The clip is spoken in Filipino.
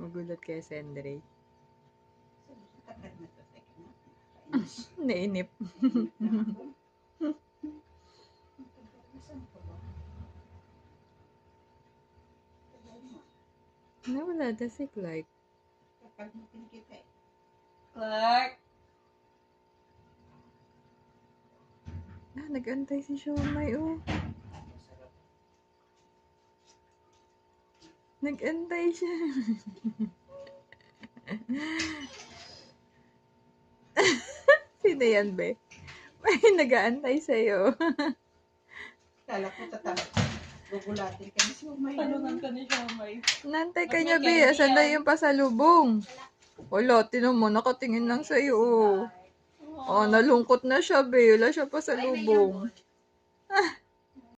Magulat kaya si Andre. Tagal na to. Nainip. Nawala na si Clark. Kapag kita eh. Clark! Nag-antay si Siomay, oh. Nag-antay siya. Sino yan, be? May nag-aantay sa'yo. Kala ko gugulatin ka ni Siomay. Tanungan ka ni Siomay. Nantay ka niya, be. Asan na yung pasalubong? Wala, tinan mo. Nakatingin lang sa'yo, oh. Oh, nalungkot na siya, be. Wala siya pasalubong.